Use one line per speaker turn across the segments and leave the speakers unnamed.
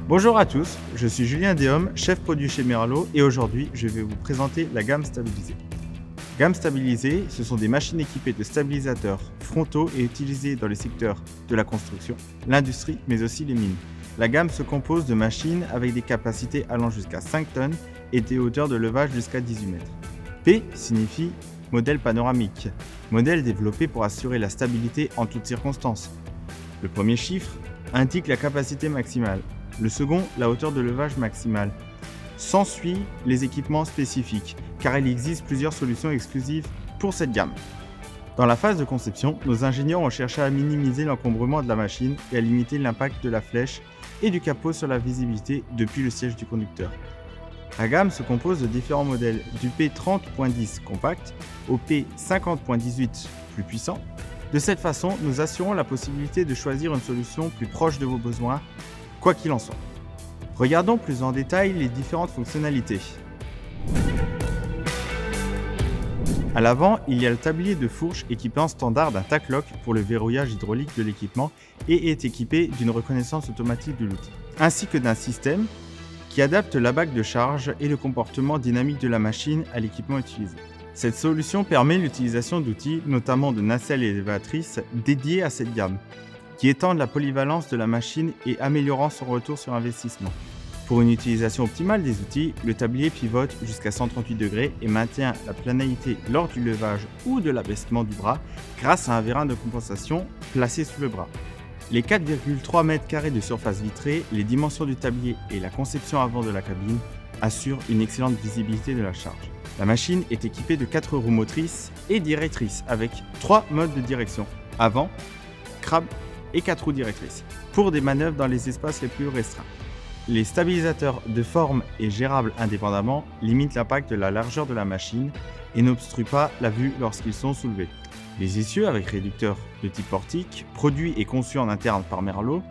Bonjour à tous, je suis Julien Déhomme, chef produit chez Merlot et aujourd'hui je vais vous présenter la gamme stabilisée. Gamme stabilisée, ce sont des machines équipées de stabilisateurs frontaux et utilisées dans les secteurs de la construction, l'industrie mais aussi les mines. La gamme se compose de machines avec des capacités allant jusqu'à 5 tonnes et des hauteurs de levage jusqu'à 18 mètres. P signifie modèle panoramique, modèle développé pour assurer la stabilité en toutes circonstances. Le premier chiffre indique la capacité maximale. Le second, la hauteur de levage maximale. S'ensuit les équipements spécifiques, car il existe plusieurs solutions exclusives pour cette gamme. Dans la phase de conception, nos ingénieurs ont cherché à minimiser l'encombrement de la machine et à limiter l'impact de la flèche et du capot sur la visibilité depuis le siège du conducteur. La gamme se compose de différents modèles, du P30.10 compact au P50.18 plus puissant. De cette façon, nous assurons la possibilité de choisir une solution plus proche de vos besoins, quoi qu'il en soit. Regardons plus en détail les différentes fonctionnalités. À l'avant, il y a le tablier de fourche équipé en standard d'un tac-lock pour le verrouillage hydraulique de l'équipement et est équipé d'une reconnaissance automatique de l'outil, ainsi que d'un système qui adapte la bague de charge et le comportement dynamique de la machine à l'équipement utilisé. Cette solution permet l'utilisation d'outils, notamment de nacelles élévatrices, dédiés à cette gamme, qui étendent la polyvalence de la machine et améliorant son retour sur investissement. Pour une utilisation optimale des outils, le tablier pivote jusqu'à 138 degrés et maintient la planéité lors du levage ou de l'abaissement du bras grâce à un vérin de compensation placé sous le bras. Les 4,3 m² de surface vitrée, les dimensions du tablier et la conception avant de la cabine assurent une excellente visibilité de la charge. La machine est équipée de 4 roues motrices et directrices avec 3 modes de direction, avant, crabe et 4 roues directrices, pour des manœuvres dans les espaces les plus restreints. Les stabilisateurs de forme et gérables indépendamment limitent l'impact de la largeur de la machine et n'obstruent pas la vue lorsqu'ils sont soulevés. Les essieux avec réducteur de type portique, produits et conçus en interne par Merlot,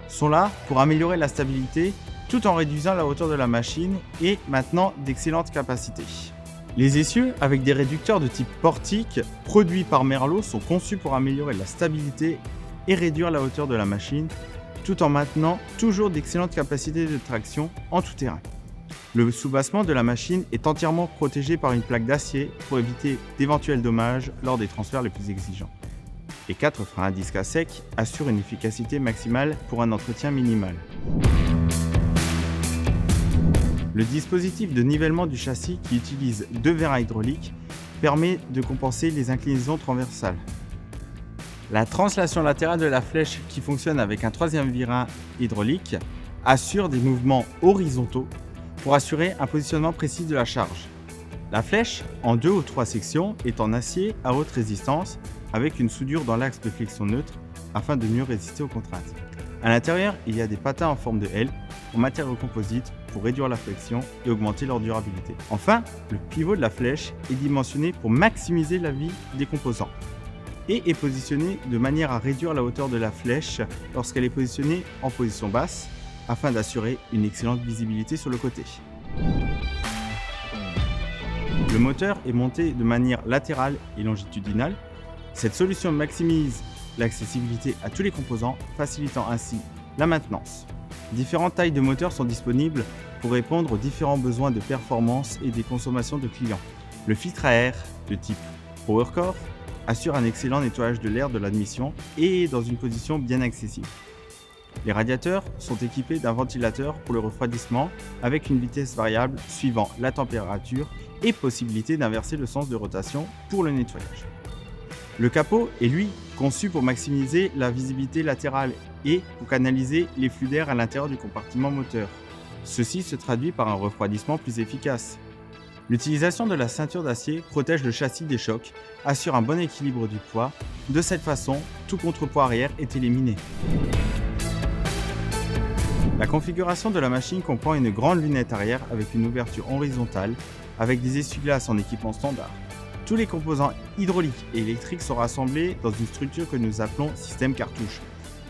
sont là pour améliorer la stabilité tout en réduisant la hauteur de la machine et maintenant d'excellentes capacités. Les essieux avec des réducteurs de type portique produits par Merlot sont conçus pour améliorer la stabilité et réduire la hauteur de la machine tout en maintenant toujours d'excellentes capacités de traction en tout terrain. Le soubassement de la machine est entièrement protégé par une plaque d'acier pour éviter d'éventuels dommages lors des transferts les plus exigeants. Les 4 freins à disque à sec assurent une efficacité maximale pour un entretien minimal. Le dispositif de nivellement du châssis qui utilise 2 vérins hydrauliques permet de compenser les inclinaisons transversales. La translation latérale de la flèche qui fonctionne avec un 3e vérin hydraulique assure des mouvements horizontaux pour assurer un positionnement précis de la charge. La flèche, en 2 ou 3 sections, est en acier à haute résistance avec une soudure dans l'axe de flexion neutre afin de mieux résister aux contraintes. À l'intérieur, il y a des patins en forme de L en matériaux composites pour réduire la flexion et augmenter leur durabilité. Enfin, le pivot de la flèche est dimensionné pour maximiser la vie des composants et est positionné de manière à réduire la hauteur de la flèche lorsqu'elle est positionnée en position basse afin d'assurer une excellente visibilité sur le côté. Le moteur est monté de manière latérale et longitudinale. Cette solution maximise l'accessibilité à tous les composants, facilitant ainsi la maintenance. Différentes tailles de moteurs sont disponibles pour répondre aux différents besoins de performance et des consommations de clients. Le filtre à air de type PowerCore assure un excellent nettoyage de l'air de l'admission et est dans une position bien accessible. Les radiateurs sont équipés d'un ventilateur pour le refroidissement avec une vitesse variable suivant la température et possibilité d'inverser le sens de rotation pour le nettoyage. Le capot est lui conçu pour maximiser la visibilité latérale et pour canaliser les flux d'air à l'intérieur du compartiment moteur. Ceci se traduit par un refroidissement plus efficace. L'utilisation de la ceinture d'acier protège le châssis des chocs, assure un bon équilibre du poids. De cette façon, tout contrepoids arrière est éliminé. La configuration de la machine comprend une grande lunette arrière avec une ouverture horizontale avec des essuie-glaces en équipement standard. Tous les composants hydrauliques et électriques sont rassemblés dans une structure que nous appelons système cartouche,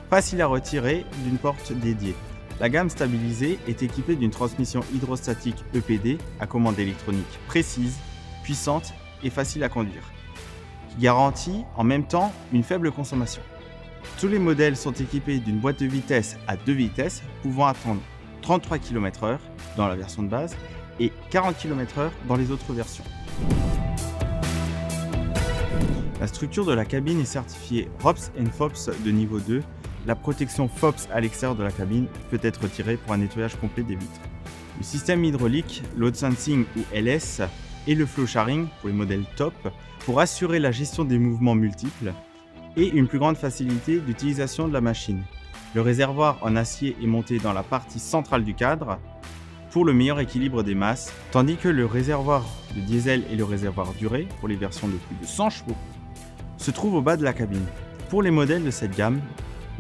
facile à retirer d'une porte dédiée. La gamme stabilisée est équipée d'une transmission hydrostatique EPD à commande électronique précise, puissante et facile à conduire, qui garantit en même temps une faible consommation. Tous les modèles sont équipés d'une boîte de vitesses à 2 vitesses pouvant attendre 33 km/h dans la version de base et 40 km/h dans les autres versions. La structure de la cabine est certifiée ROPS & FOPS de niveau 2. La protection FOPS à l'extérieur de la cabine peut être retirée pour un nettoyage complet des vitres. Le système hydraulique, Load Sensing ou LS, et le Flow Sharing pour les modèles top pour assurer la gestion des mouvements multiples et une plus grande facilité d'utilisation de la machine. Le réservoir en acier est monté dans la partie centrale du cadre pour le meilleur équilibre des masses, tandis que le réservoir de diesel et le réservoir durée, pour les versions de plus de 100 chevaux, se trouvent au bas de la cabine. Pour les modèles de cette gamme,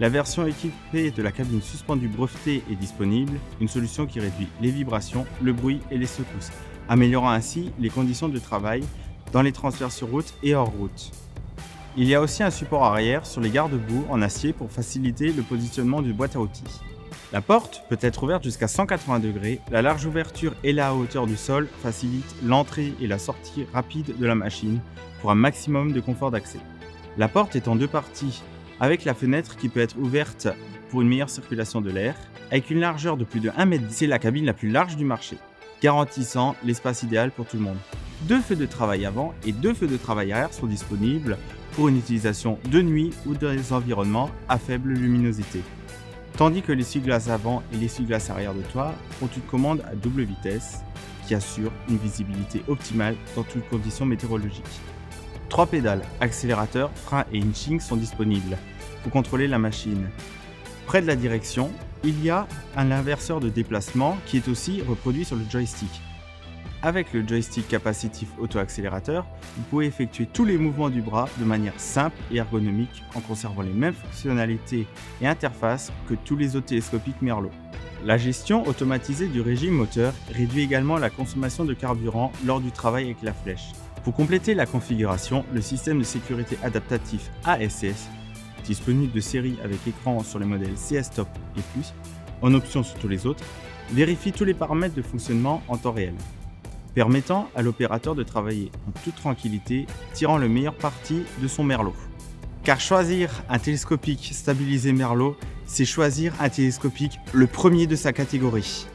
la version équipée de la cabine suspendue brevetée est disponible, une solution qui réduit les vibrations, le bruit et les secousses, améliorant ainsi les conditions de travail dans les transferts sur route et hors route. Il y a aussi un support arrière sur les garde-boue en acier pour faciliter le positionnement du boîte à outils. La porte peut être ouverte jusqu'à 180 degrés, la large ouverture et la hauteur du sol facilitent l'entrée et la sortie rapide de la machine pour un maximum de confort d'accès. La porte est en deux parties, avec la fenêtre qui peut être ouverte pour une meilleure circulation de l'air. Avec une largeur de plus de 1 mètre, c'est la cabine la plus large du marché, garantissant l'espace idéal pour tout le monde. 2 feux de travail avant et 2 feux de travail arrière sont disponibles pour une utilisation de nuit ou dans des environnements à faible luminosité. Tandis que l'essuie-glace avant et l'essuie-glace arrière de toit ont une commande à double vitesse qui assure une visibilité optimale dans toutes conditions météorologiques. 3 pédales, accélérateur, frein et inching sont disponibles pour contrôler la machine. Près de la direction, il y a un inverseur de déplacement qui est aussi reproduit sur le joystick. Avec le joystick capacitif auto-accélérateur, vous pouvez effectuer tous les mouvements du bras de manière simple et ergonomique en conservant les mêmes fonctionnalités et interfaces que tous les autres télescopiques Merlot. La gestion automatisée du régime moteur réduit également la consommation de carburant lors du travail avec la flèche. Pour compléter la configuration, le système de sécurité adaptatif ASS, disponible de série avec écran sur les modèles CS Top et Plus, en option sur tous les autres, vérifie tous les paramètres de fonctionnement en temps réel, permettant à l'opérateur de travailler en toute tranquillité, tirant le meilleur parti de son Merlot. Car choisir un télescopique stabilisé Merlot, c'est choisir un télescopique le premier de sa catégorie.